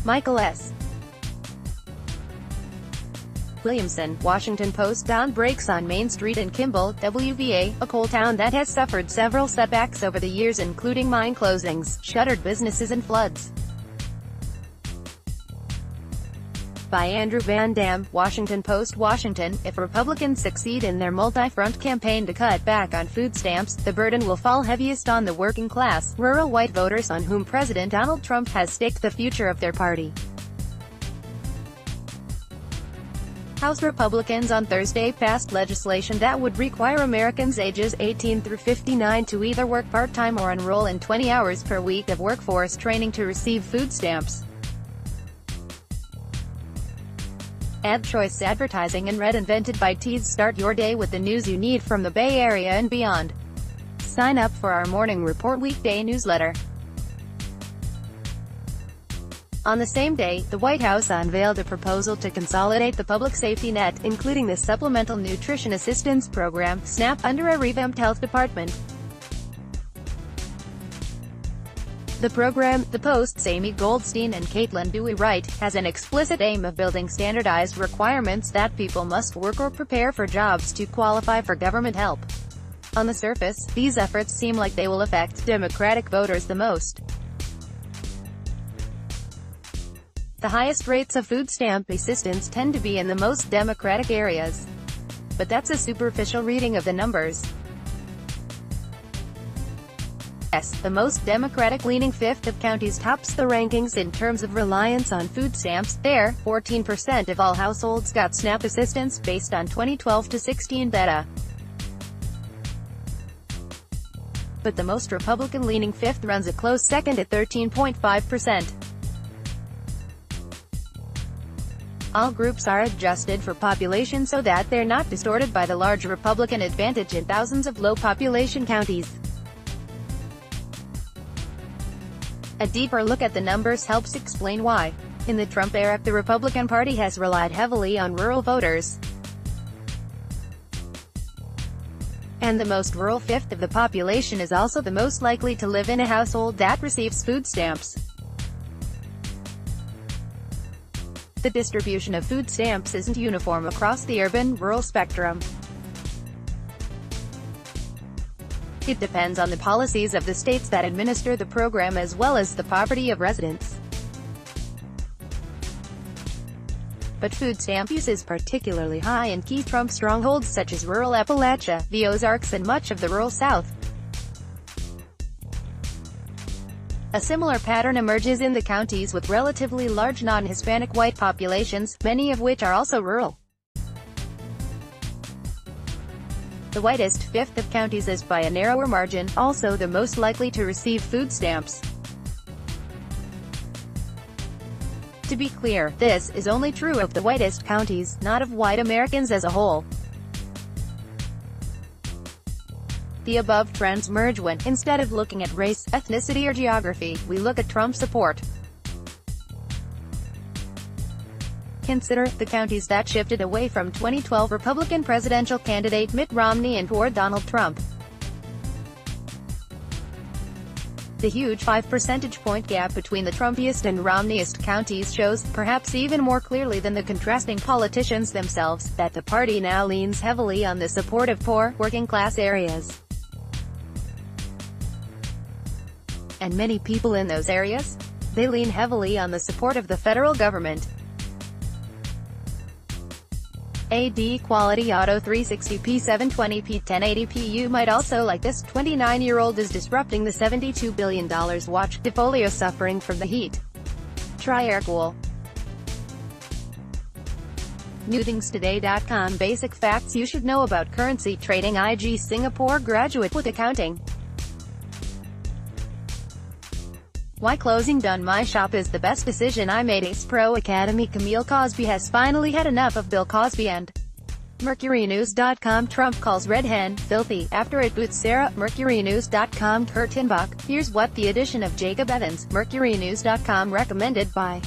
Michael S. Williamson, Washington Post. Dawn breaks on Main Street in Kimball, WVA, a coal town that has suffered several setbacks over the years, including mine closings, shuttered businesses and floods. By Andrew Van Dam, Washington Post. Washington, if Republicans succeed in their multi-front campaign to cut back on food stamps, the burden will fall heaviest on the working class, rural white voters on whom President Donald Trump has staked the future of their party. House Republicans on Thursday passed legislation that would require Americans ages 18 through 59 to either work part-time or enroll in 20 hours per week of workforce training to receive food stamps. Ad choice advertising and read invented by Tees. Start your day with the news you need from the Bay Area and beyond. Sign up for our Morning Report weekday newsletter. On the same day, the White House unveiled a proposal to consolidate the public safety net, including the Supplemental Nutrition Assistance Program, SNAP, under a revamped health department. The program, the Post's Amy Goldstein and Caitlin Dewey Wright, has an explicit aim of building standardized requirements that people must work or prepare for jobs to qualify for government help. On the surface, these efforts seem like they will affect Democratic voters the most. The highest rates of food stamp assistance tend to be in the most Democratic areas. But that's a superficial reading of the numbers. The most Democratic-leaning fifth of counties tops the rankings in terms of reliance on food stamps. There, 14% of all households got SNAP assistance, based on 2012-16 data. But the most Republican-leaning fifth runs a close second at 13.5%. All groups are adjusted for population so that they're not distorted by the large Republican advantage in thousands of low-population counties. A deeper look at the numbers helps explain why. In the Trump era, the Republican Party has relied heavily on rural voters. And the most rural fifth of the population is also the most likely to live in a household that receives food stamps. The distribution of food stamps isn't uniform across the urban-rural spectrum. It depends on the policies of the states that administer the program as well as the poverty of residents. But food stamp use is particularly high in key Trump strongholds such as rural Appalachia, the Ozarks and much of the rural South. A similar pattern emerges in the counties with relatively large non-Hispanic white populations, many of which are also rural. The whitest fifth of counties is by a narrower margin, also the most likely to receive food stamps. To be clear, this is only true of the whitest counties, not of white Americans as a whole. The above trends merge when, instead of looking at race, ethnicity or geography, we look at Trump support. Consider the counties that shifted away from 2012 Republican presidential candidate Mitt Romney and toward Donald Trump. The huge 5 percentage point gap between the Trumpiest and Romneyist counties shows, perhaps even more clearly than the contrasting politicians themselves, that the party now leans heavily on the support of poor, working-class areas. And many people in those areas? They lean heavily on the support of the federal government. AD Quality Auto 360p 720p 1080p. You might also like this. 29-year-old is disrupting the $72 billion watch portfolio, suffering from the heat. Try AirCool. NewThingsToday.com. Basic facts you should know about currency trading. IG Singapore graduate with accounting. Why closing down my shop is the best decision I made. Ace Pro Academy. Camille Cosby has finally had enough of Bill Cosby and MercuryNews.com. Trump calls Red Hen filthy after it boots Sarah. MercuryNews.com. Kurt Tinbach. Here's what the addition of Jacob Evans, MercuryNews.com, recommended by